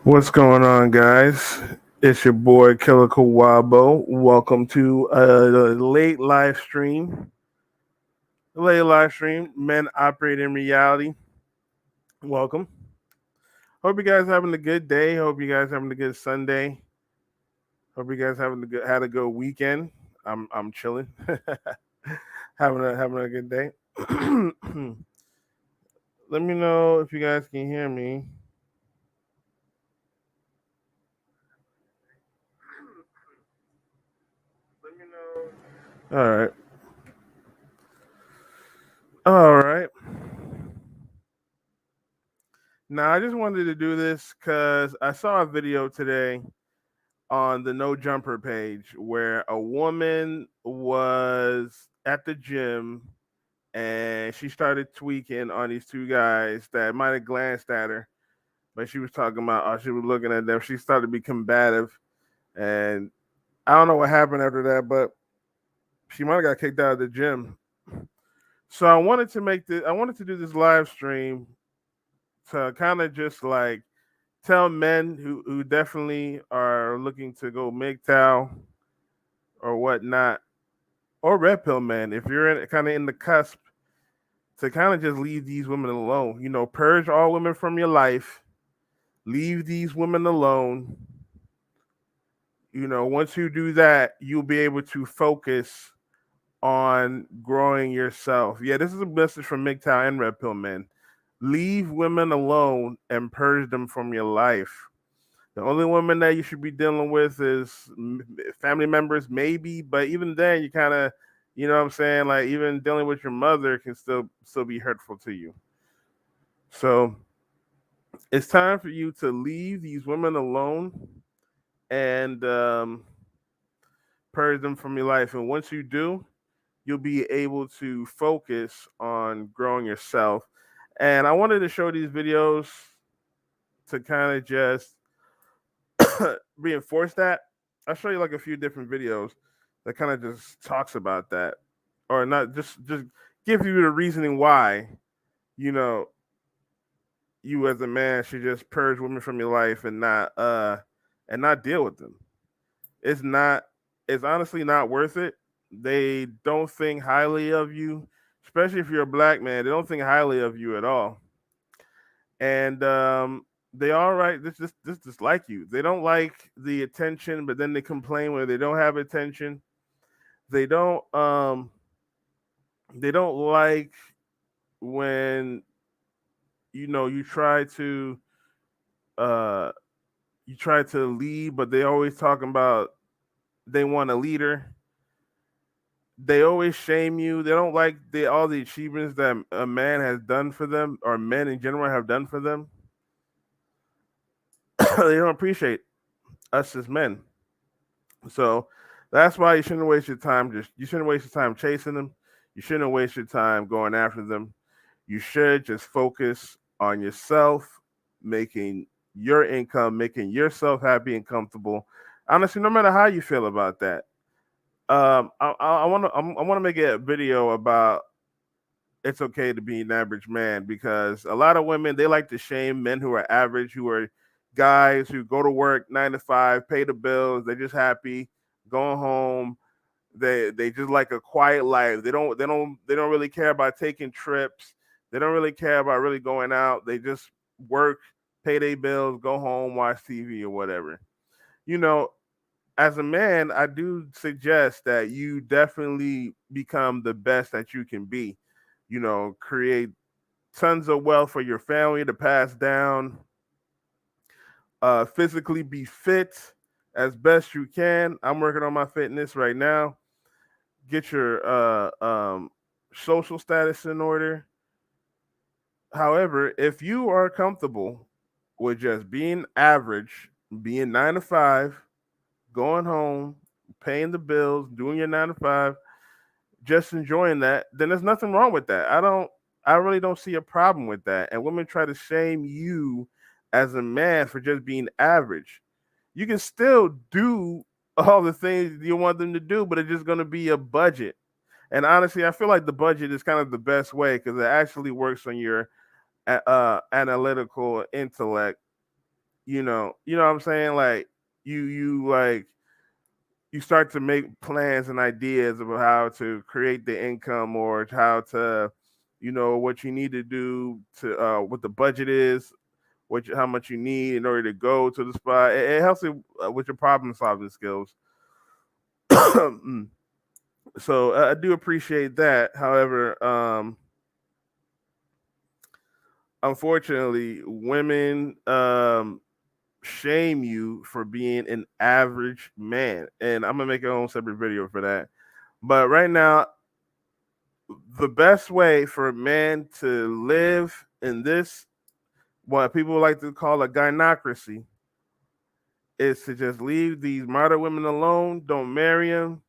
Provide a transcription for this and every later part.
What's going on, guys? It's your boy Killer Kawabo. Welcome to a late live stream. Men operate in reality. Welcome. Hope you guys having a good day. Hope you guys having a good Sunday. Hope you guys had a good weekend. I'm chilling, having a good day. Let me know if you guys can hear me. Let me know. All right. All right. Now, I just wanted to do this because I saw a video today on the No Jumper page where a woman was at the gym and she started tweaking on these two guys that might have glanced at her, but she was talking about, she was looking at them. She started to be combative, and I don't know what happened after that, but she might have got kicked out of the gym. So I wanted to do this live stream to kind of just like tell men who definitely are looking to go MGTOW or whatnot, or red pill men, if you're kind of in the cusp, to kind of just leave these women alone. Purge all women from your life. Leave these women alone. Once you do that, you'll be able to focus on growing yourself. Yeah, this is a message from MGTOW and red pill men. Leave women alone and purge them from your life. The only woman that you should be dealing with is family members, maybe, but even then, you kind of, what I'm saying, like even dealing with your mother can still be hurtful to you. So it's time for you to leave these women alone and purge them from your life. And once you do, you'll be able to focus on growing yourself. And I wanted to show these videos to kind of just reinforce that. I'll show you like a few different videos that kind of just talks about that, or not just give you the reasoning why you know you as a man should just purge women from your life and not deal with them. It's not. It's honestly not worth it. They don't think highly of you, especially if you're a black man. They don't think highly of you at all, and they all right. This just like you. They don't like the attention, but then they complain when they don't have attention. They don't um they don't like when you uh try to lead, but they always talking about they want a leader. They always shame you. They don't like all the achievements that a man has done for them, or men in general have done for them. They don't appreciate us as men. So that's why you shouldn't waste your time. You shouldn't waste your time chasing them. You shouldn't waste your time going after them. You should just focus on yourself, making your income, making yourself happy and comfortable. Honestly, no matter how you feel about that. I want to make a video about it's okay to be an average man, because a lot of women, they like to shame men who are average, who are guys who go to work 9 to 5, pay the bills, they're just happy going home. They just like a quiet life. They don't really care about taking trips. They don't really care about really going out. They just work, pay their bills, go home, watch TV or whatever. You know, as a man, I do suggest that you definitely become the best that you can be. Create tons of wealth for your family to pass down. Physically be fit as best you can. I'm working on my fitness right now. Get your social status in order. However, if you are comfortable with just being average, being 9 to 5, going home, paying the bills, doing your 9 to 5, just enjoying that, then there's nothing wrong with that. I really don't see a problem with that. And women try to shame you as a man for just being average. You can still do all the things you want them to do, but it's just going to be a budget. And honestly, I feel like the budget is kind of the best way because it actually works on your analytical intellect. You know what I'm saying? Like you you start to make plans and ideas about how to create the income or how to, what you need to do to what the budget is, how much you need in order to go to the spot. It helps you with your problem solving skills. So I do appreciate that. However, unfortunately, women shame you for being an average man, and I'm gonna make a own separate video for that. But right now, the best way for a man to live in this, what people like to call a gynocracy, is to just leave these modern women alone. Don't marry them.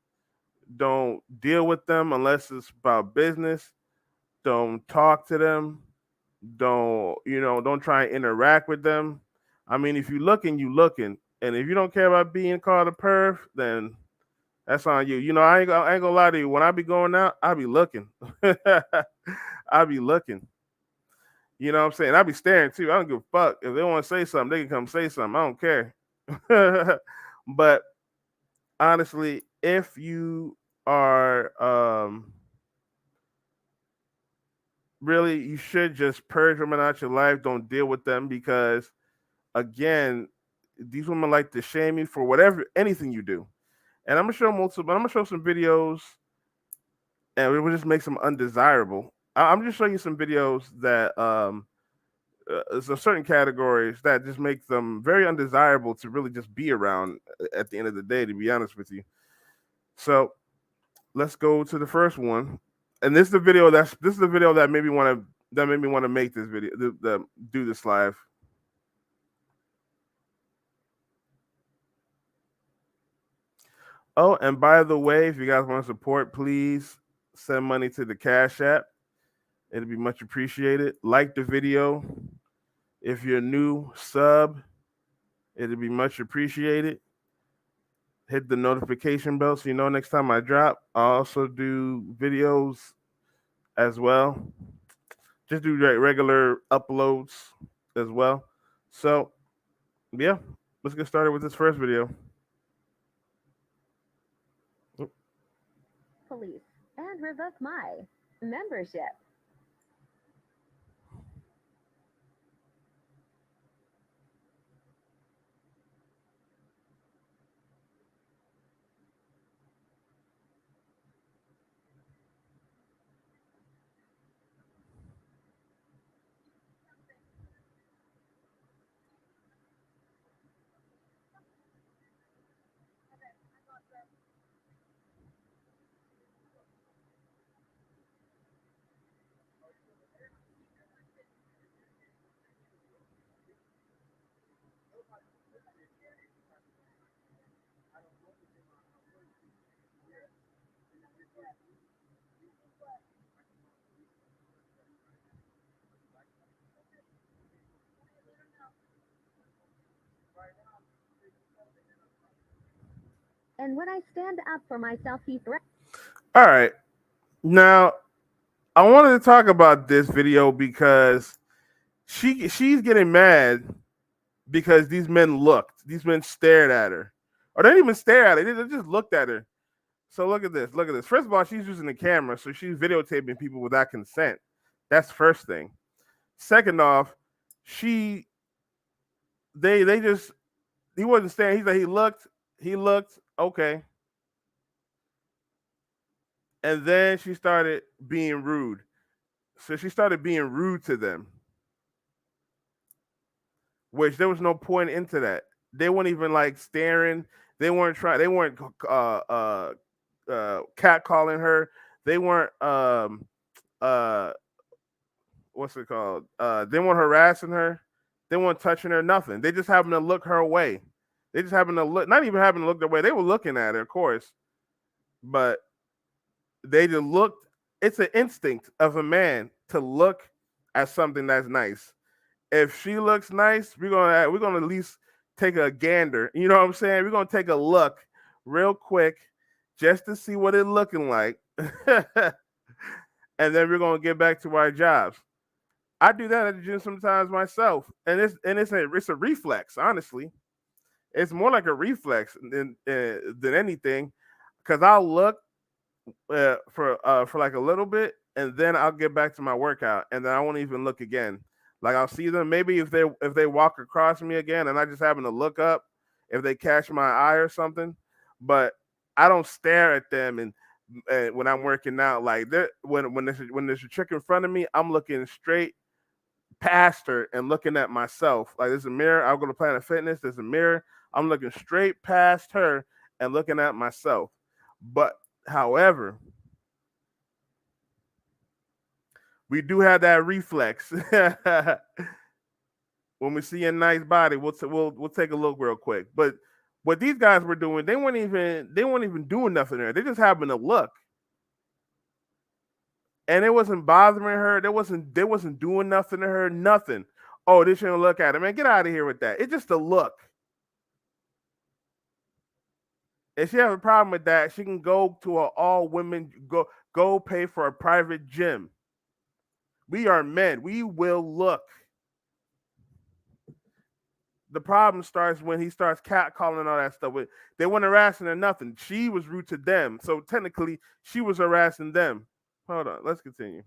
Don't deal with them unless it's about business. Don't talk to them. Don't try and interact with them. I mean, if you looking, you looking, and if you don't care about being called a perv, then that's on you. I ain't gonna lie to you. When I be going out, I be looking. I be looking. You know what I'm saying? I be staring too. I don't give a fuck. If they want to say something, they can come say something. I don't care. But honestly, if you are really, you should just purge women out your life. Don't deal with them because, again, these women like to shame you for whatever, anything you do. And I'm gonna show multiple. I'm gonna show some videos, and it will just make them undesirable. I'm just showing you some videos that so certain categories that just make them very undesirable to really just be around at the end of the day. To be honest with you, so let's go to the first one. And this is the video that made me want to make this video, do this live. Oh, and by the way, if you guys want to support, please send money to the Cash App. It'd be much appreciated. Like the video. If you're new, sub. It'd be much appreciated. Hit the notification bell so you know next time I drop. I also do videos as well. Just do regular uploads as well. So, yeah, let's get started with this first video. Police and revoke my membership. And when I stand up for myself, he threatens. All right. Now, I wanted to talk about this video because she's getting mad because these men stared at her. Or they didn't even stare at her, they just looked at her. So look at this. Look at this. First of all, she's using the camera, so she's videotaping people without consent. That's first thing. Second off, she they just he wasn't staring. He's like he looked, okay. And then she started being rude. So she started being rude to them, which there was no point into that. They weren't even like staring. They weren't trying. They weren't cat calling her. They weren't. uh what's it called? They weren't harassing her, they weren't touching her, nothing. They just happened to look her way. They just happened to look, not even having to look their way. They were looking at her, of course, but they just looked. It's an instinct of a man to look at something that's nice. If she looks nice, we're gonna at least take a gander. You know what I'm saying? We're gonna take a look real quick just to see what it's looking like, and then we're gonna get back to our jobs. I do that at the gym sometimes myself, and it's a reflex. Honestly, it's more like a reflex than anything, because I'll look for like a little bit, and then I'll get back to my workout, and then I won't even look again. Like I'll see them maybe if they walk across me again, and I just happen to look up if they catch my eye or something, but I don't stare at them and when I'm working out. Like when there's a chick in front of me, I'm looking straight past her and looking at myself. Like there's a mirror. I'll go to Planet Fitness. There's a mirror. I'm looking straight past her and looking at myself. But however, we do have that reflex. When we see a nice body, we'll take a look real quick. But what these guys were doing, they weren't even doing nothing there. They just happened to look, and it wasn't bothering her. They wasn't doing nothing to her. Nothing. Oh, they shouldn't look at her, man. Get out of here with that. It's just a look. If she has a problem with that, she can go to an all women go pay for a private gym. We are men. We will look. The problem starts when he starts catcalling and all that stuff. They weren't harassing her nothing. She was rude to them, so technically she was harassing them. Hold on, let's continue.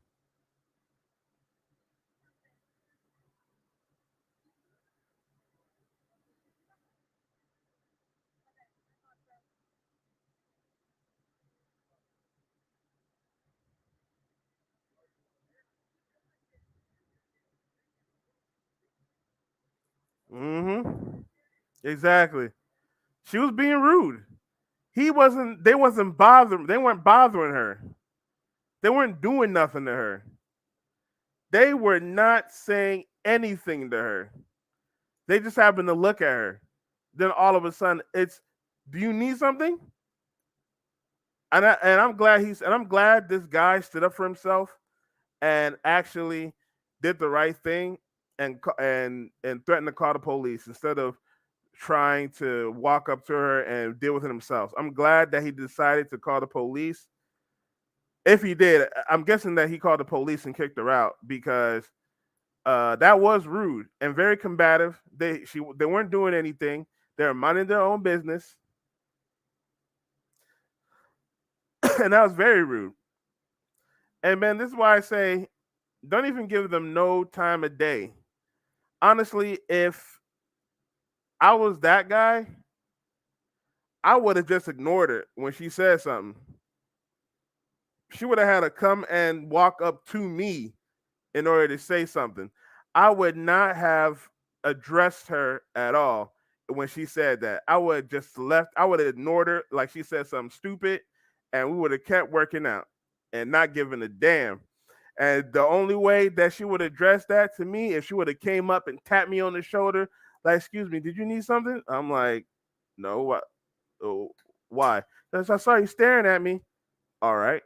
Mm-hmm. Exactly. She was being rude. He wasn't. They wasn't bothering. They weren't bothering her. They weren't doing nothing to her. They were not saying anything to her. They just happened to look at her. Then all of a sudden, it's, do you need something? And I'm glad this guy stood up for himself and actually did the right thing and threatened to call the police instead of trying to walk up to her and deal with it himself. I'm glad that he decided to call the police. If he did, I'm guessing that he called the police and kicked her out because that was rude and very combative. They weren't doing anything. They're minding their own business, and that was very rude. And man, this is why I say don't even give them no time of day. Honestly, if I was that guy, I would have just ignored it when she said something. She would have had to come and walk up to me in order to say something. I would not have addressed her at all when she said that. I would have just left. I would have ignored her like she said something stupid, and we would have kept working out and not giving a damn. And the only way that she would address that to me, if she would have came up and tapped me on the shoulder, like, "Excuse me, did you need something?" I'm like, "No, what? Oh, why?" Because I saw you staring at me. All right,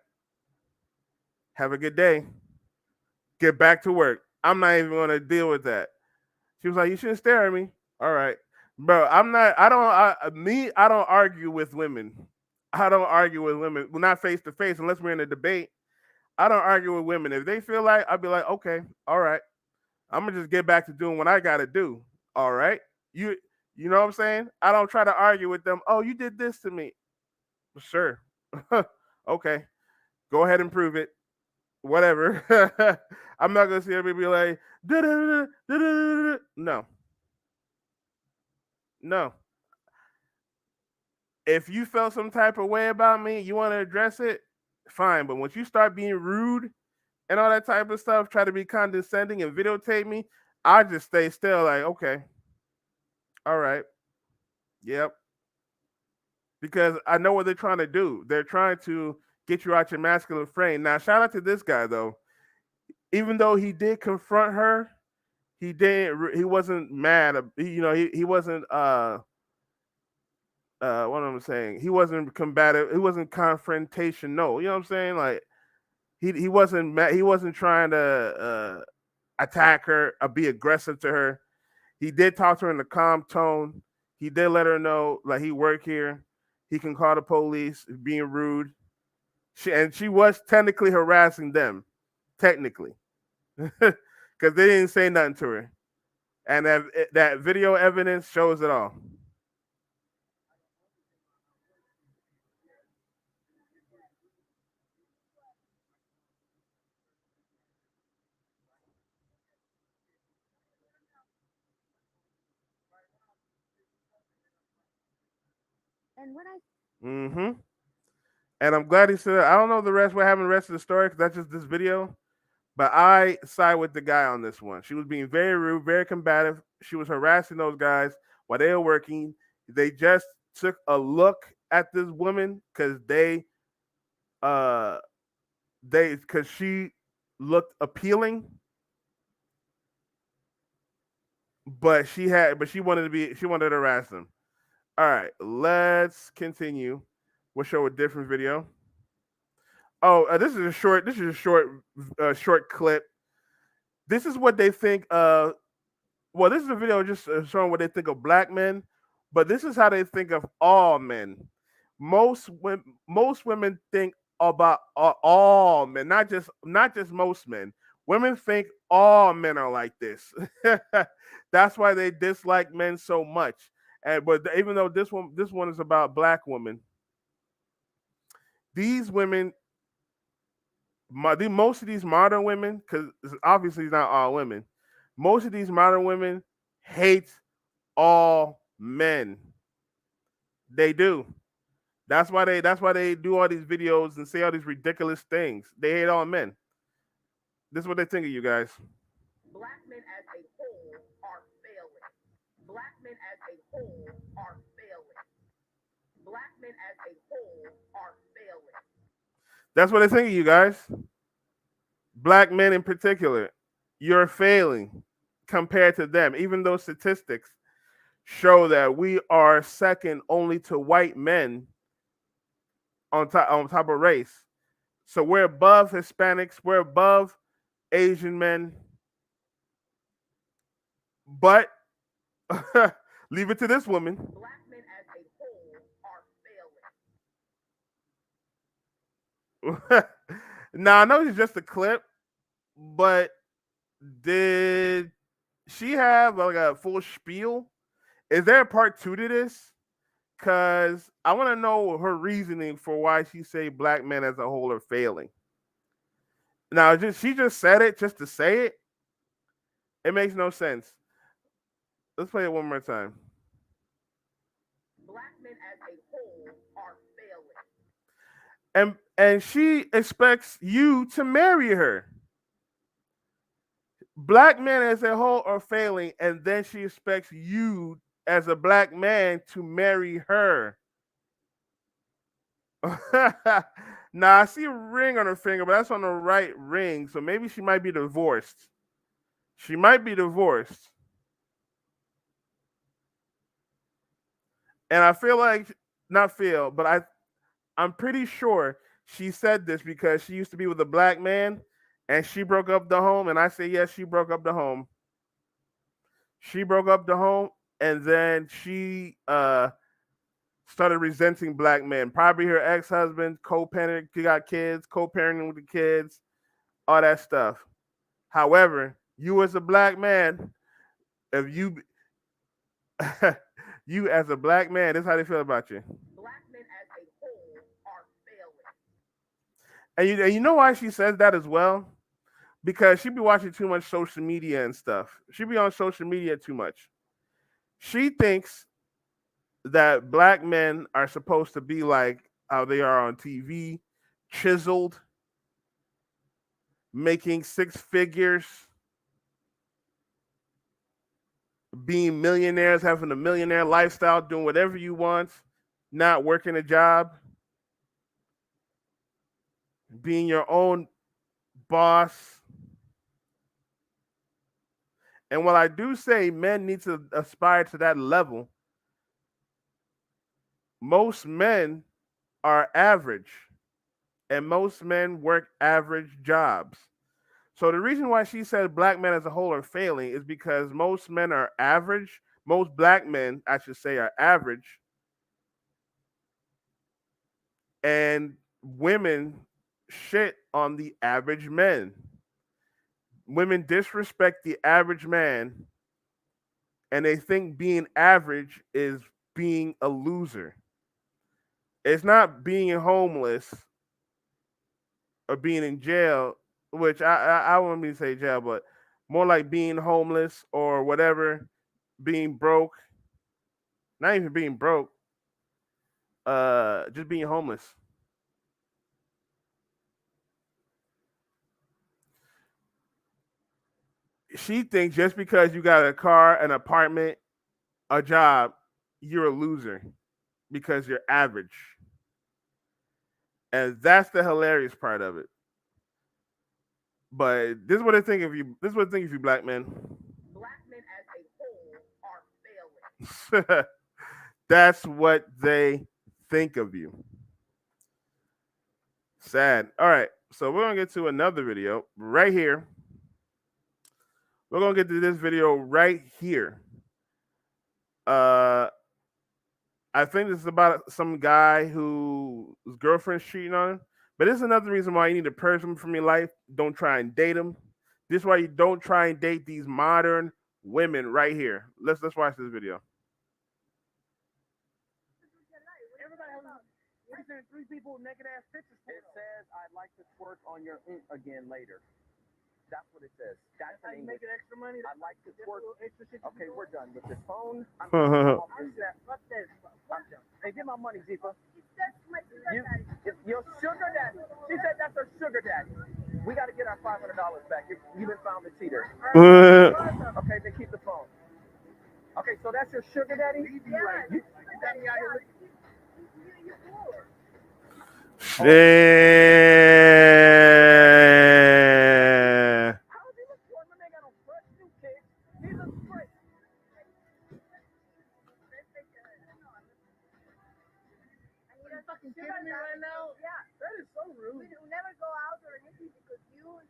have a good day. Get back to work. I'm not even gonna deal with that. She was like, "You shouldn't stare at me." All right, bro. I'm not. I don't. Me. I don't argue with women. I don't argue with women. Well, not face to face unless we're in a debate. I don't argue with women. If they feel like, I'll be like, okay, all right. I'm gonna just get back to doing what I gotta do. All right. You you know what I'm saying? I don't try to argue with them. Oh, you did this to me. Sure. Okay. Go ahead and prove it. Whatever. I'm not gonna see everybody be like, "Da-da-da, da-da-da-da." No, no. If you felt some type of way about me, you want to address it, fine. But once you start being rude and all that type of stuff, try to be condescending and videotape me, I just stay still, like, okay, all right, yep. Because I know what they're trying to do. They're trying to get you out your masculine frame. Now, shout out to this guy though. even though he did confront her, he didn't. He wasn't mad. He wasn't. What I'm saying, he wasn't combative. He wasn't confrontation. No, you know what I'm saying. Like he wasn't mad. He wasn't trying to attack her or be aggressive to her. He did talk to her in a calm tone. He did let her know like he worked here. He can call the police being rude. She was technically harassing them, technically, because they didn't say nothing to her, and that video evidence shows it all. And when I Mm-hmm. And I'm glad he said that. I don't know the rest. What happened the rest of the story because that's just this video. But I side with the guy on this one. She was being very rude, very combative. She was harassing those guys while they were working. They just took a look at this woman because uh because she looked appealing, but she wanted to harass them. All right, let's continue. We'll show a different video. Oh, this is a short clip. This is what they think. Well, this is a video just showing what they think of black men, but this is how they think of all men. Most women think about all men, not just most men. Women think all men are like this. That's why they dislike men so much. And but even though this one is about black women, these women, most of these modern women, because obviously it's not all women, most of these modern women hate all men. They do. That's why they do all these videos and say all these ridiculous things. They hate all men. This is what they think of you guys. Black men as a whole are failing. Black men as a whole are failing. Black men as a whole are failing. That's what they think of you guys. Black men in particular, you're failing compared to them, even though statistics show that we are second only to white men on top of race. So we're above Hispanics, we're above Asian men, but leave it to this woman. Black men as a whole are failing. Now I know it's just a clip, but did she have like a full spiel? Is there a part two to this? Cause I want to know her reasoning for why she say black men as a whole are failing. Now, she just said it just to say it. It makes no sense. Let's play it one more time. Black men as a whole are failing. And she expects you to marry her. Black men as a whole are failing, and then she expects you as a black man to marry her. Now I see a ring on her finger, but that's on the right ring, so maybe she might be divorced. She might be divorced. And I feel like not feel, but I'm pretty sure she said this because she used to be with a black man and she broke up the home. And I say yes, she broke up the home. She broke up the home and then she started resenting black men. Probably her ex-husband, co-parenting, got kids, co-parenting with the kids, all that stuff. However, you as a black man, if you you as a black man, this is how they feel about you. Black men as a whole are failing. And you know why she says that as well? Because she be watching too much social media and stuff. She be on social media too much. She thinks that black men are supposed to be like how they are on TV, chiseled, making six figures, being millionaires, having a millionaire lifestyle, doing whatever you want, not working a job, being your own boss. And while I do say men need to aspire to that level, most men are average, and most men work average jobs. So the reason why she said black men as a whole are failing is because most men are average. Most black men, I should say, are average, and women shit on the average men. Women disrespect the average man, and they think being average is being a loser. It's not being homeless or being in jail, which I wouldn't mean to say jail, but more like being homeless or whatever, being broke, not even being broke, just being homeless. She thinks just because you got a car, an apartment, a job, you're a loser because you're average. And that's the hilarious part of it. But this is what I think of you. This is what I think of you, black men. Black men as a whole are failing. That's what they think of you. Sad. All right. So we're gonna get to another video right here. We're gonna get to this video right here. Uh I think this is about some guy whose girlfriend's cheating on him. But this is another reason why you need to purge him from your life. Don't try and date him. This is why you don't try and date these modern women right here. Let's watch this video. Three people naked ass pictures. It says I'd like to twerk on your again later. That's what it says. That's how you making extra money. I'd like to twerk. Okay, we're done with this phone. I'm off this. Fuck this. Hey, get my money, Zipa. Your sugar daddy. She said that's her sugar daddy. We got to get our $500 back. You've been found a cheater. Okay, then keep the phone. Okay, so that's your sugar daddy? Yeah. You got me out here. Yeah. How does he look for him? They got no fresh new kids. He looks great. Are you fucking kidding me right now? Yeah. That is so rude. We never go out or anything because you don't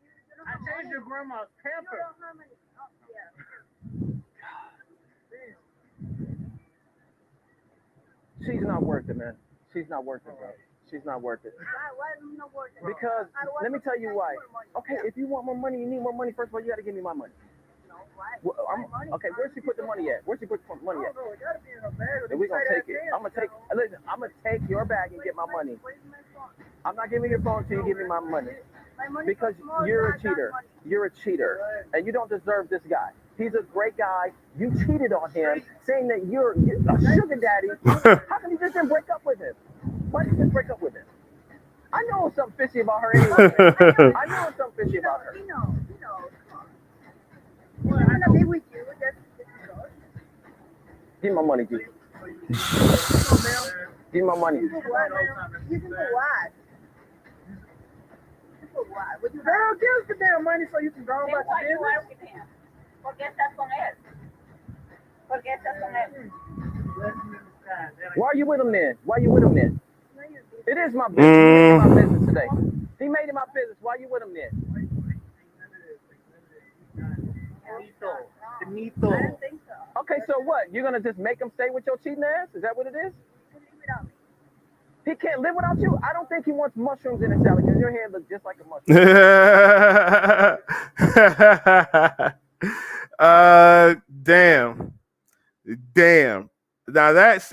have money. I changed your grandma's pamper. You don't have money. Oh, yeah. She's not worth it, man. She's not worth it, bro. She's not worth it. Why is it not worth it? Because, let me tell you why. Okay, if you want more money, you need more money. First of all, you got to give me my money. No, why? Well, okay, where's she put the money at? Where's she put the money at? And we're going to take it. I'm going to take your bag and get my money. I'm not giving your phone until you give me my money. Because you're a cheater. You're a cheater. And you don't deserve this guy. He's a great guy. You cheated on him, saying that you're a sugar daddy. How come you just didn't break up with him? Why did you just break up with him? I know something fishy about her anyway. I know something fishy about her. You know. Well, I'm gonna be with you. Give me my money, dude. Give me my money. You can do what? Girl, give us the damn money so you can go about your business. Why are you with him then? It is my business. He made it my business today. He made it my business. Why are you with him then? Okay, so what? You're gonna just make him stay with your cheating ass? Is that what it is? He can't live without you? I don't think he wants mushrooms in his salad because your head looks just like a mushroom. Damn. Now that's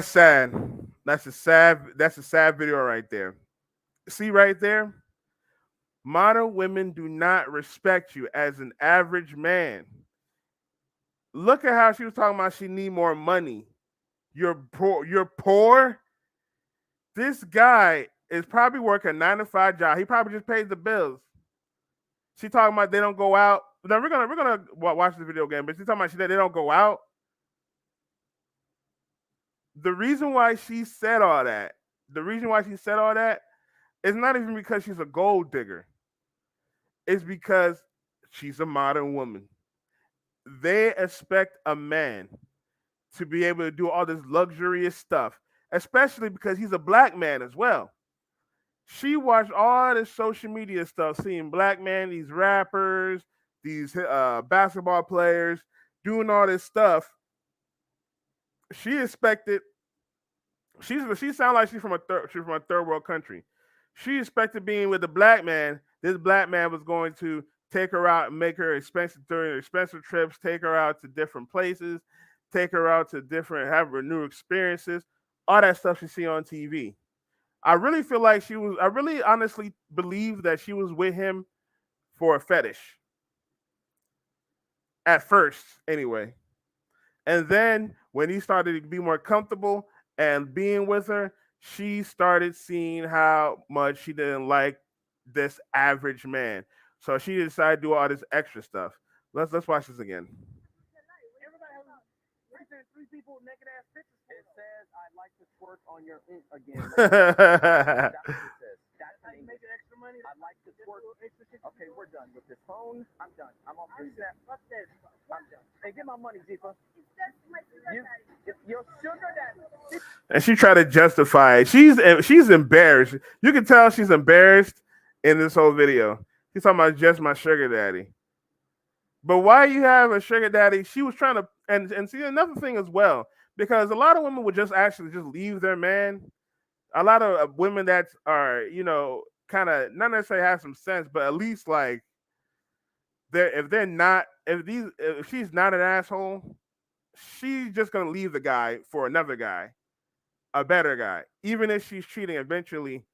sad. That's a sad video right there. See right there? Modern women do not respect you as an average man. Look at how she was talking about she need more money. You're poor. This guy is probably working a 9-to-5 job. He probably just pays the bills. She talking about they don't go out. Now we're gonna watch the video again, but she's talking about they don't go out. The reason why she said all that is not even because she's a gold digger. It's because She's a modern woman. They expect a man to be able to do all this luxurious stuff, especially because he's a black man as well. She watched all this social media stuff, seeing black men, these rappers, these basketball players doing all this stuff. She expected she sounded like she's from a third world country. She expected being with a black man. This black man was going to take her out and make her expensive during expensive trips, take her out to different places, take her out to different have her new experiences, all that stuff she see on TV. I really feel like she was. I really honestly believe that she was with him for a fetish at first, anyway. And then when he started to be more comfortable and being with her, she started seeing how much she didn't like this average man. So she decided to do all this extra stuff. Let's watch this again. Everybody has three people naked ass pictures. It says, "I'd like to twerk on your again." That's what it says. That's how you make extra money. I'd like to twerk. Okay, we're done with this phone. I'm done. I'm off the snap. What's this? I'm done. Hey, get my money, Zipa. Your sugar daddy. And she tried to justify it. She's embarrassed. You can tell she's embarrassed in this whole video. She's talking about just my sugar daddy. But why you have a sugar daddy? She was trying to and see another thing as well, because a lot of women would just actually just leave their man. A lot of women that are kind of not necessarily have some sense, but at least like they're not if she's not an asshole, she's just gonna leave the guy for another guy, a better guy. Even if she's cheating, eventually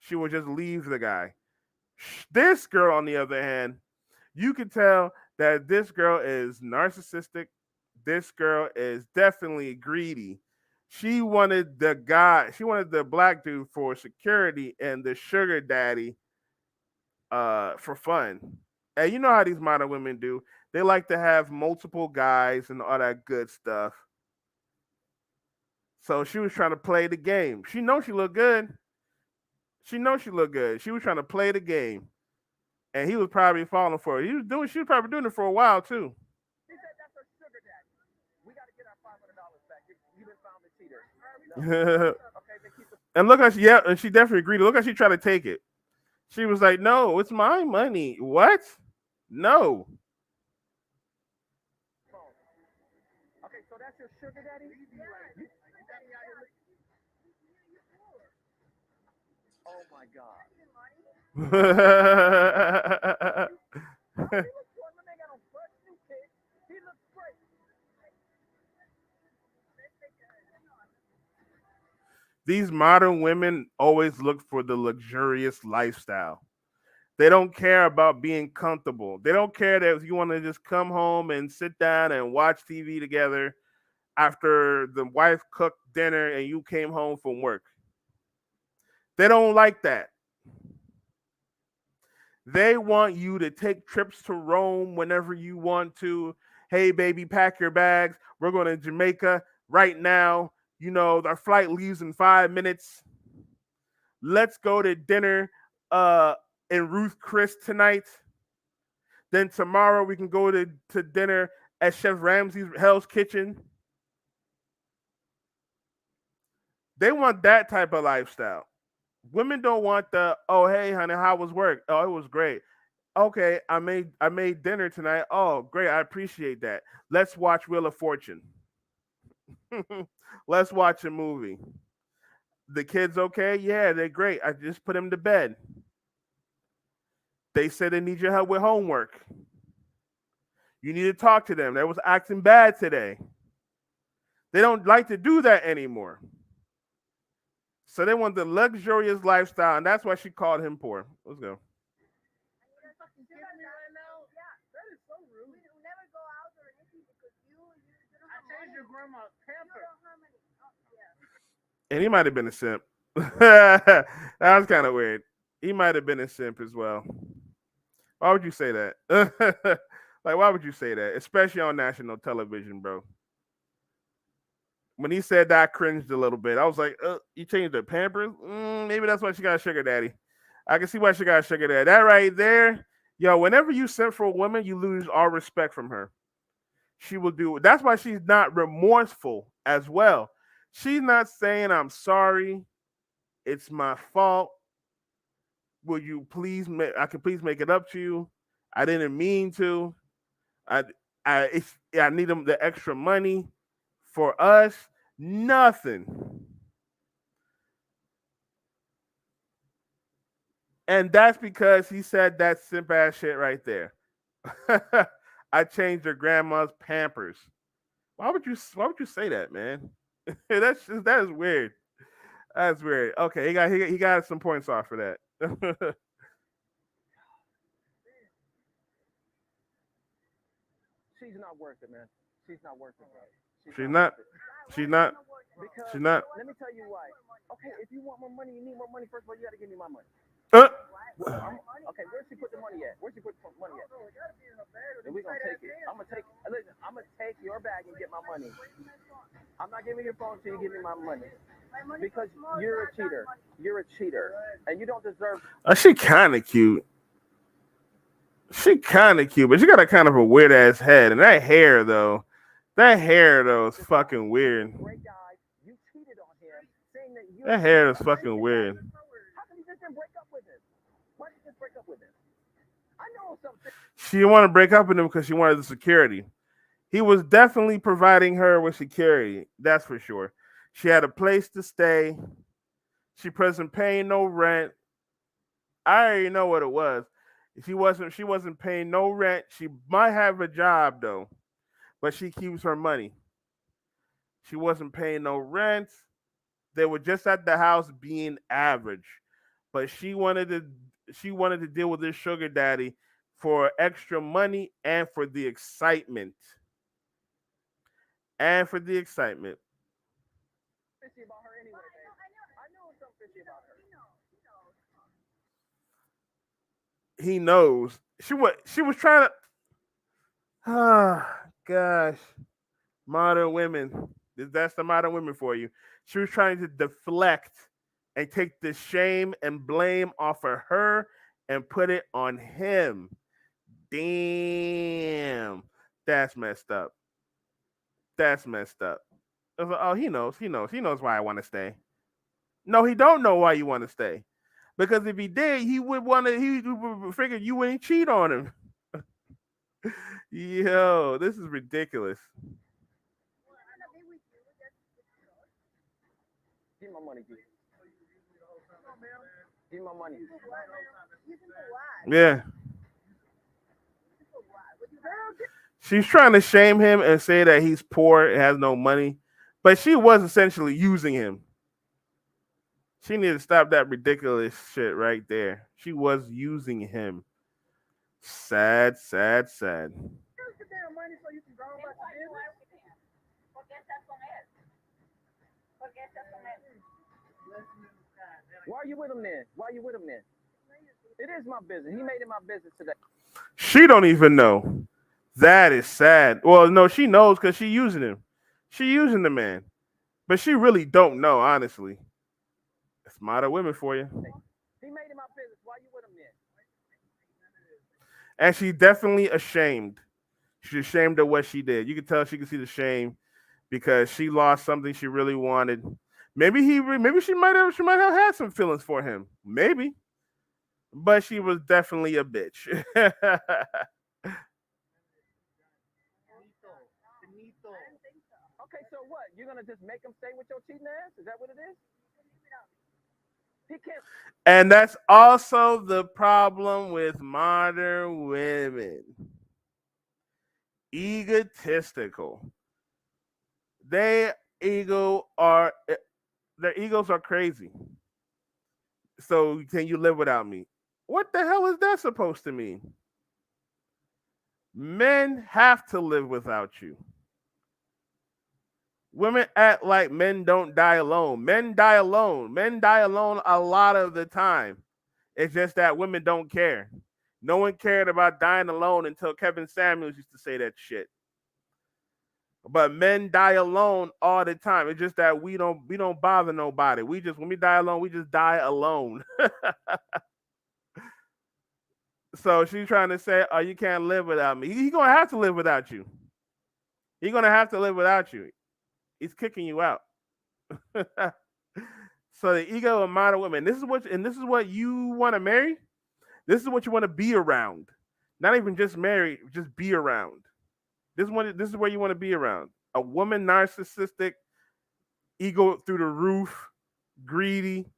she will just leave the guy. This girl, on the other hand, you can tell that this girl is narcissistic. This girl is definitely greedy. She wanted the black dude for security and the sugar daddy for fun. And you know how these modern women do. They like to have multiple guys and all that good stuff. So she was trying to play the game. She knows she looked good. She knows she looked good. She was trying to play the game. And he was probably falling for it. She was probably doing it for a while too. She said that's her sugar daddy. We got to get our $500 back. You done found the cheater. Okay, then keep the. And look how and she definitely agreed. Look how she tried to take it. She was like, "No, it's my money." What? No. Okay, so that's your sugar daddy. Oh my God. These modern women always look for the luxurious lifestyle. They don't care about being comfortable. They don't care that if you want to just come home and sit down and watch TV together after the wife cooked dinner and you came home from work. They don't like that. They want you to take trips to Rome whenever you want to. Hey, baby, pack your bags. We're going to Jamaica right now. Our flight leaves in 5 minutes. Let's go to dinner in Ruth Chris tonight. Then tomorrow we can go to dinner at Chef Ramsay's Hell's Kitchen. They want that type of lifestyle. Women don't want the, oh, hey honey, how was work? Oh, it was great. Okay, I made dinner tonight. Oh, great, I appreciate that. Let's watch Wheel of Fortune. Let's watch a movie. The kids okay? Yeah, they're great. I just put them to bed. They said they need your help with homework. You need to talk to them. They was acting bad today. They don't like to do that anymore. So they want the luxurious lifestyle, and that's why she called him poor. Let's go. And he might have been a simp. That was kind of weird. He might have been a simp as well. Why would you say that? Like, why would you say that? Especially on national television, bro. When he said that, I cringed a little bit. I was like, you changed the Pampers? Maybe that's why she got a sugar daddy. I can see why she got a sugar daddy. That right there, Yo, whenever you simp for a woman, you lose all respect from her. She will do it. That's why she's not remorseful as well. She's not saying I'm sorry, it's my fault. Will you please make I can please make it up to you? I didn't mean to. I I need them the extra money for us. Nothing. And that's because he said that simp ass shit right there. I changed your grandma's pampers. Why would you say that, man? That is weird. That's weird. Okay, he got some points off for that. She's not worth it, man. She's not worth it, bro. She's not. Worth it. She's not. Because She's not. let me tell you why. Okay, if you want more money, you need more money. First of all, you got to give me my money. Uh, Okay, where's she put the money at? Where's she put the money at? And we gonna take it. I'm gonna take. Listen, I'm gonna take your bag and get my money. I'm not giving your phone till you give me my money because you're a cheater. You're a cheater, and you don't deserve. she kind of cute. She kind of cute, but she got a kind of a weird ass head, and that hair though. That hair though is fucking weird. Great guy. You cheated on him, saying that you. That hair is fucking weird. How come you just didn't break up with him? Why did you just break up with him? I know something. She didn't want to break up with him because she wanted the security. He was definitely providing her with security. That's for sure. She had a place to stay. She wasn't paying no rent. I already know what it was. She wasn't paying no rent. She might have a job though, but she keeps her money. She wasn't paying no rent. They were just at the house being average. But she wanted to deal with this sugar daddy for extra money and for the excitement. And for the excitement. Fishy about her anyway, babe. I know something fishy about her. He knows. She was trying to gosh. Modern women. That's the modern women for you. She was trying to deflect and take the shame and blame off of her and put it on him. Damn. That's messed up. That's messed up. I was like, oh, he knows why I want to stay. No, he don't know why you want to stay. Because if he did, he would figure you wouldn't cheat on him. Yo, this is ridiculous. Give me my money, G. Give me my money. Yeah. She's trying to shame him and say that he's poor and has no money, but she was essentially using him. She needed to stop that ridiculous shit right there. She was using him. Sad, sad, sad. Why are you with him then? Why are you with him then? It is my business. He made it my business today. She don't even know. That is sad. Well, no, she knows because she using him. She using the man. But she really don't know, honestly. It's modern women for you. He made it my business. Why you with him then? And she's definitely ashamed. She's ashamed of what she did. You can tell she can see the shame because she lost something she really wanted. Maybe she might have had some feelings for him. Maybe. But she was definitely a bitch. Okay, so what? You're gonna just make him stay with your cheating ass? Is that what it is? He can't. And that's also the problem with modern women. Egotistical. Their egos are crazy. So can you live without me? What the hell is that supposed to mean? Men have to live without you. Women act like men don't die alone. Men die alone. Men die alone a lot of the time. It's just that women don't care. No one cared about dying alone until Kevin Samuels used to say that shit. But men die alone all the time. It's just that we don't bother nobody. When we die alone, we just die alone. So she's trying to say, "Oh, you can't live without me." He's gonna have to live without you. He's gonna have to live without you. He's kicking you out. So the ego of modern women. This is what you want to marry. This is what you want to be around. Not even just marry, just be around. This is where you want to be around. A woman narcissistic, ego through the roof, greedy.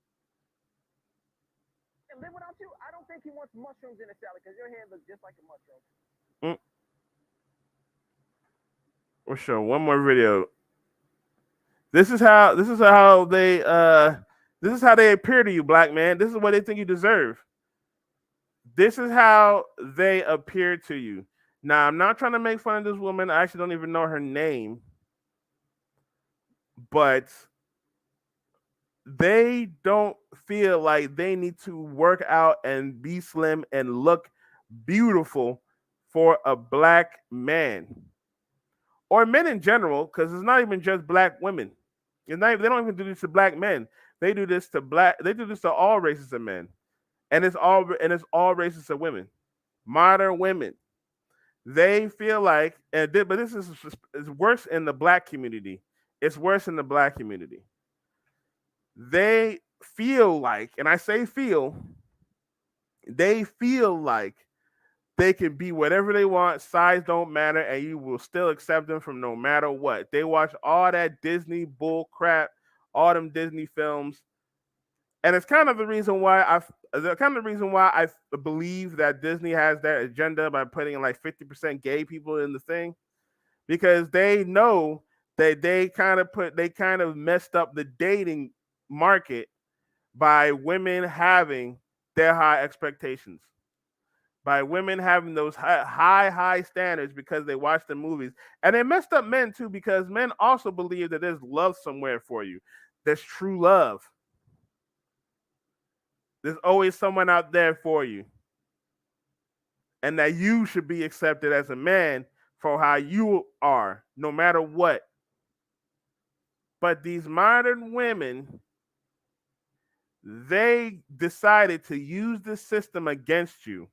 And live without you? I don't think he wants mushrooms in his salad because your head looks just like a mushroom. Mm. We'll show one more video. This is how they appear to you, black man. This is what they think you deserve. This is how they appear to you. Now, I'm not trying to make fun of this woman. I actually don't even know her name. But they don't feel like they need to work out and be slim and look beautiful for a black man or men in general, because it's not even just black women. It's not, they don't even do this to black men. They do this to all races of men. And it's all races of women. Modern women. They feel like, but this is worse in the black community. It's worse in the black community. They feel like, and I say feel, they feel like they can be whatever they want, size don't matter, and you will still accept them from no matter what. They watch all that Disney bull crap, all them Disney films, and it's kind of the reason why I believe that Disney has that agenda by putting like 50% gay people in the thing, because they know that they kind of messed up the dating market by women having their high expectations, by women having those high standards because they watch the movies. And they messed up men too, because men also believe that there's love somewhere for you. There's true love. There's always someone out there for you. And that you should be accepted as a man for how you are, no matter what. But these modern women, they decided to use the system against you.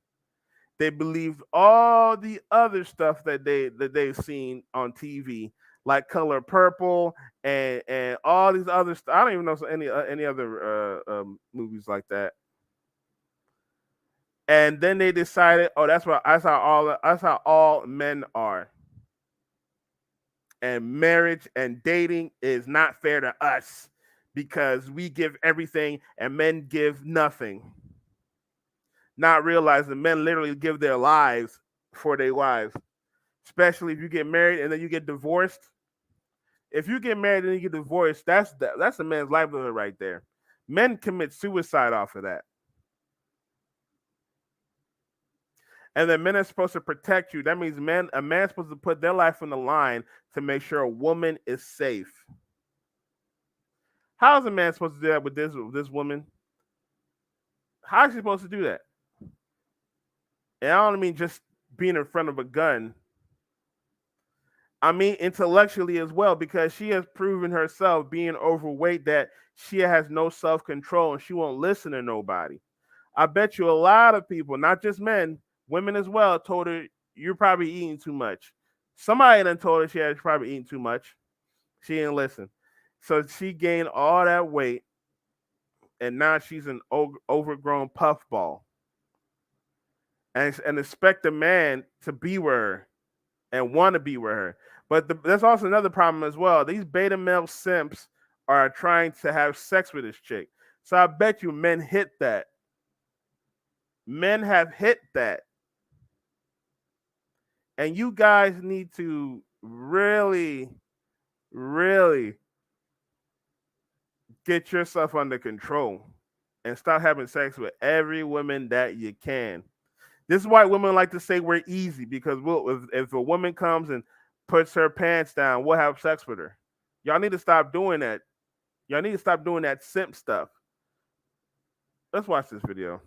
They believed all the other stuff that they've seen on TV, like Color Purple and all these other stuff. I don't even know any other movies like that. And then they decided, oh, that's how all men are. And marriage and dating is not fair to us because we give everything and men give nothing. Not realizing men literally give their lives for their wives, especially if you get married and then you get divorced. If you get married and you get divorced, that's a man's livelihood right there. Men commit suicide off of that. And then men are supposed to protect you. That means a man's supposed to put their life on the line to make sure a woman is safe. How is a man supposed to do that with this woman? How is he supposed to do that? And I don't mean just being in front of a gun. I mean intellectually as well, because she has proven herself being overweight that she has no self-control and she won't listen to nobody. I bet you a lot of people, not just men, women as well, told her, you're probably eating too much. Somebody then told her she was probably eating too much. She didn't listen. So she gained all that weight, and now she's an overgrown puffball. And expect a man to be with her and want to be with her. But there's also another problem as well. These beta male simps are trying to have sex with this chick. So I bet you men hit that. Men have hit that. And you guys need to really, really get yourself under control and stop having sex with every woman that you can. This is why women like to say we're easy, because if a woman comes and puts her pants down, we'll have sex with her. Y'all need to stop doing that. Y'all need to stop doing that simp stuff. Let's watch this video.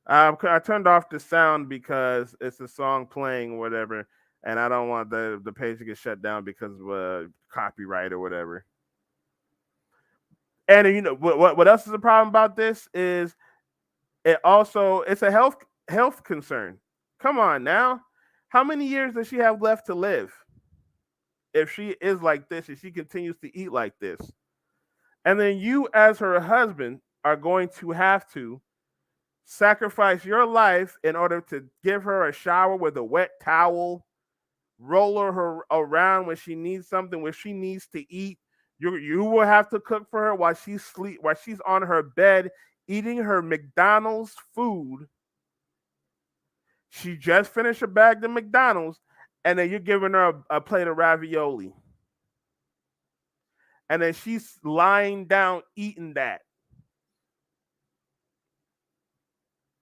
I turned off the sound because it's a song playing or whatever, and I don't want the page to get shut down because of copyright or whatever. And you know what else is a problem about this is it's a health health concern. Come on now. How many years does she have left to live if she is like this and she continues to eat like this? And then you, as her husband, are going to have to sacrifice your life in order to give her a shower with a wet towel, roll her around when she needs something, when she needs to eat. You will have to cook for her while she's on her bed eating her McDonald's food. She just finished a bag of McDonald's, and then you're giving her a plate of ravioli. And then she's lying down eating that.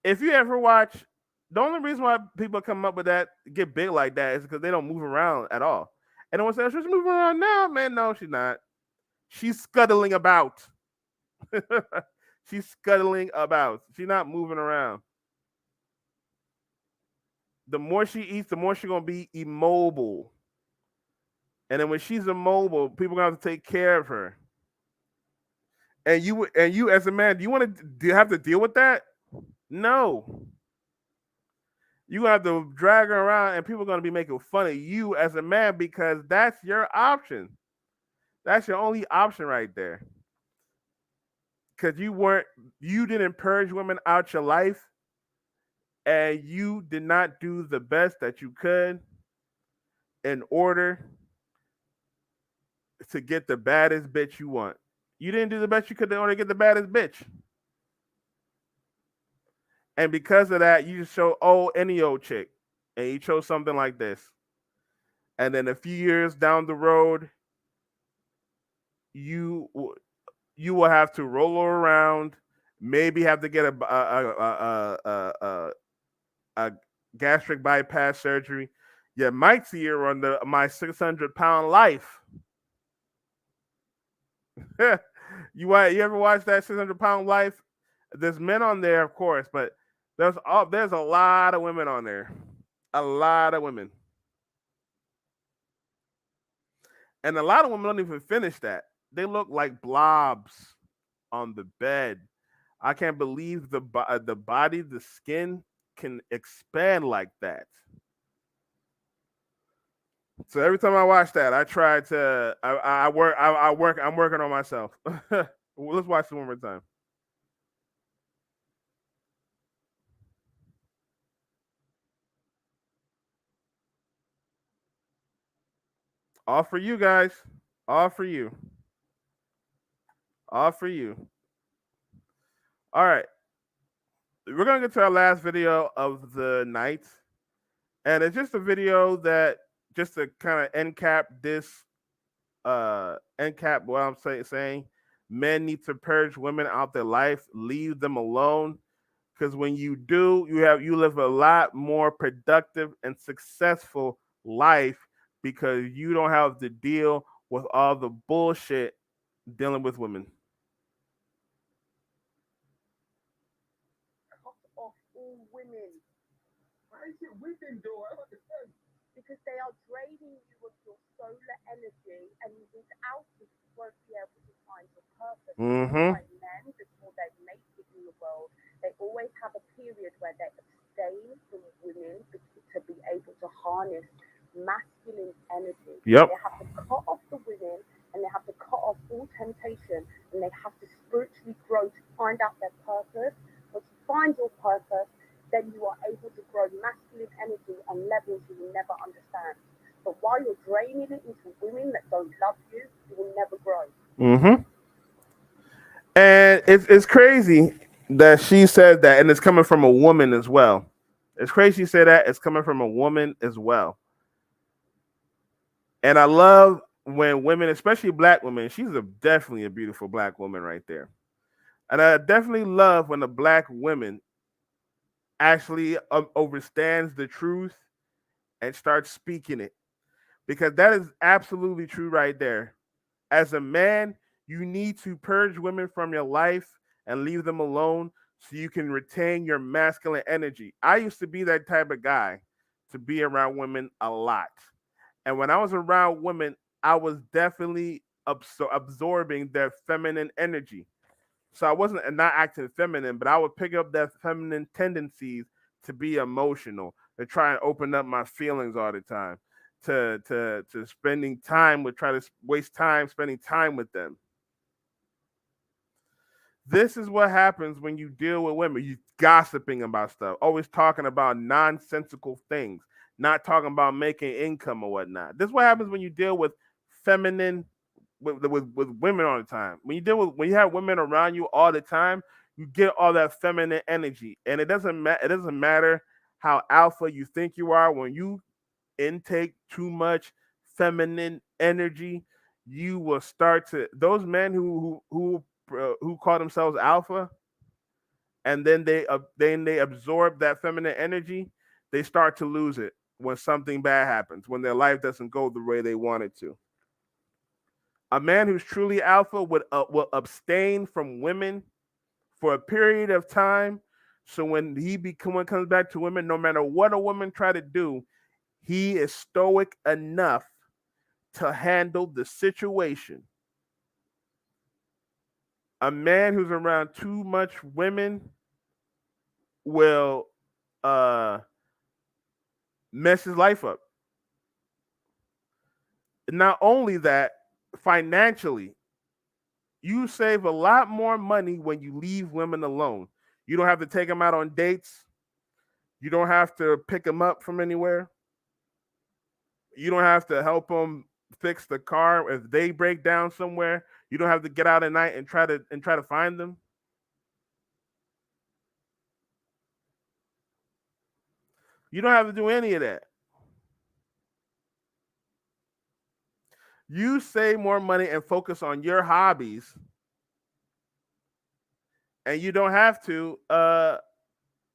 If you ever watch, the only reason why people come up with that, get big like that, is because they don't move around at all. And no one says, she's moving around now, man. No, she's not. She's scuttling about. She's scuttling about. She's not moving around. The more she eats, the more she's gonna be immobile. And then when she's immobile, people are gonna have to take care of her. And you as a man, do you have to deal with that? No. You have to drag her around, and people are gonna be making fun of you as a man because that's your option. That's your only option right there. Because you didn't purge women out your life, and you did not do the best that you could in order to get the baddest bitch you want. You didn't do the best you could in order to get the baddest bitch. And because of that, you just show any old chick. And you chose something like this. And then a few years down the road, you will have to roll her around, maybe have to get a gastric bypass surgery. You might see her on my 600-pound life. You ever watch that 600-pound life? There's men on there, of course, but there's a lot of women on there. A lot of women. And a lot of women don't even finish that. They look like blobs on the bed. I can't believe the body, the skin can expand like that. So every time I watch that, I try to I'm working on myself. Let's watch it one more time. All for you guys. All for you. All for you. All right. We're gonna get to our last video of the night. And it's just a video that just to kind of end cap what I'm saying. Men need to purge women out their life, leave them alone. Because when you do, you live a lot more productive and successful life because you don't have to deal with all the bullshit dealing with women. Cut off all women. Why is it women though? I don't understand. Because they are draining you of your solar energy, and without it, you won't be able to find your purpose. Mm-hmm. Like men, before they make it in the world, they always have a period where they abstain from women to be able to harness masculine energy. Yep. They have to cut off the women, and they have to cut off all temptation, and they have to spiritually grow to find out their purpose. Once you find your purpose, then you are able to grow masculine energy on levels you will never understand. But while you're draining it into women that don't love you, you will never grow. Mm-hmm. And it's crazy that she said that, and it's coming from a woman as well. It's crazy she said that. It's coming from a woman as well. And I love when women, especially black women, definitely a beautiful black woman right there. And I definitely love when the black women actually understands the truth and starts speaking it, because that is absolutely true right there. As a man, you need to purge women from your life and leave them alone so you can retain your masculine energy. I used to be that type of guy, to be around women a lot. And when I was around women, I was definitely absorbing their feminine energy. So I wasn't not acting feminine, but I would pick up their feminine tendencies to be emotional, to try and open up my feelings all the time, to spending time with try to waste time spending time with them. This is what happens when you deal with women. You gossiping about stuff, always talking about nonsensical things, not talking about making income or whatnot. This is what happens when you deal with feminine with women all the time. When you have women around you all the time, you get all that feminine energy, and it doesn't matter how alpha you think you are. When you intake too much feminine energy, you will start to those men who call themselves alpha, and then they absorb that feminine energy. They start to lose it when something bad happens, when their life doesn't go the way they want it to. A man who's truly alpha will abstain from women for a period of time. So when it comes back to women, no matter what a woman try to do, he is stoic enough to handle the situation. A man who's around too much women will uh mess his life up. Not only that, financially, you save a lot more money when you leave women alone. You don't have to take them out on dates. You don't have to pick them up from anywhere. You don't have to help them fix the car if they break down somewhere. You don't have to get out at night and try to find them. You don't have to do any of that. You save more money and focus on your hobbies, and you don't have to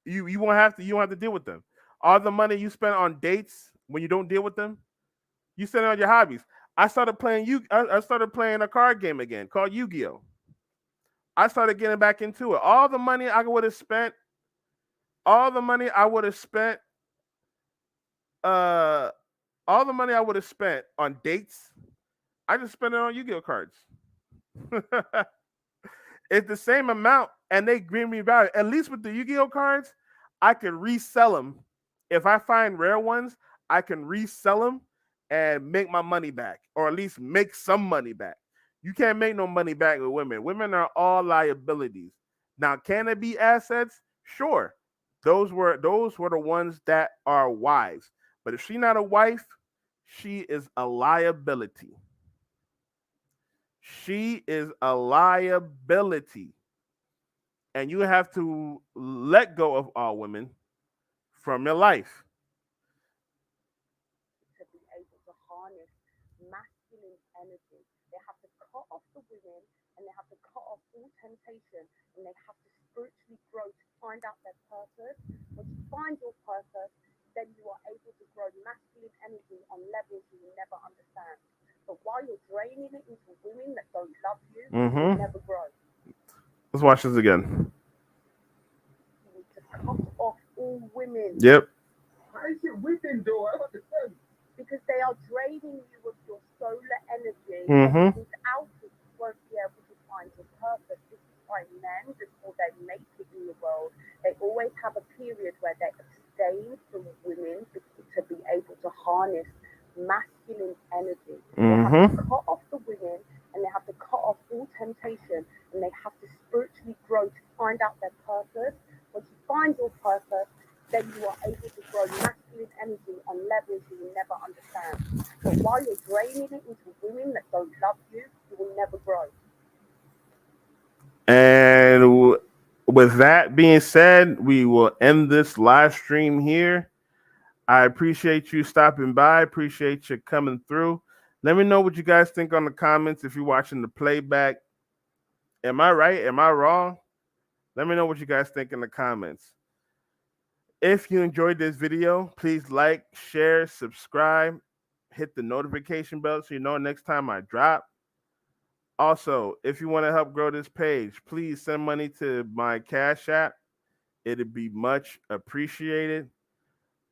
you don't have to deal with them. All the money you spend on dates when you don't deal with them, you spend it on your hobbies. I started playing a card game again called Yu-Gi-Oh. I started getting back into it. All the money I would have spent uh all the money I would have spent on dates, I just spent it on Yu-Gi-Oh cards. It's the same amount, and they bring me value. At least with the Yu-Gi-Oh cards, I can resell them. If I find rare ones, I can resell them and make my money back, or at least make some money back. You can't make no money back with women. Women are all liabilities. Now, can it be assets? Sure. Those were the ones that are wives. But if she's not a wife, she is a liability. She is a liability. And you have to let go of all women from your life. To be able to harness masculine energy. They have to cut off the women and they have to cut off all temptation and they have to spiritually grow to find out their purpose. Once you find your purpose, then you are able to grow masculine energy on levels you will never understand. But while you're draining it into women that don't love you, you will never grow. Let's watch this again. You need to cut off all women. Yep. How is it women though? I don't understand. Because they are draining you of your solar energy. Mhm. And without it, you won't be able to find your purpose. This is why men, before they make it in the world, they always have a period where they abstain from women to be able to harness masculine energy. They have to cut off the women and they have to cut off all temptation and they have to spiritually grow to find out their purpose. Once you find your purpose, then you are able to grow masculine energy on levels you will never understand. But while you're draining it into women that don't love you, you will never grow. And with that being said, we will end this live stream here. I appreciate you stopping by. Appreciate you coming through. Let me know what you guys think on the comments if you're watching the playback. Am I right? Am I wrong? Let me know what you guys think in the comments. If you enjoyed this video, please like, share, subscribe, hit the notification bell so you know next time I drop. Also, if you want to help grow this page, please send money to my Cash App. It'd be much appreciated.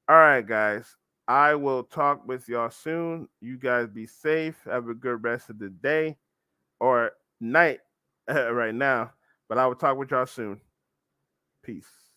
All right, guys. I will talk with y'all soon. You guys be safe. Have a good rest of the day or night right now. But I will talk with y'all soon. Peace.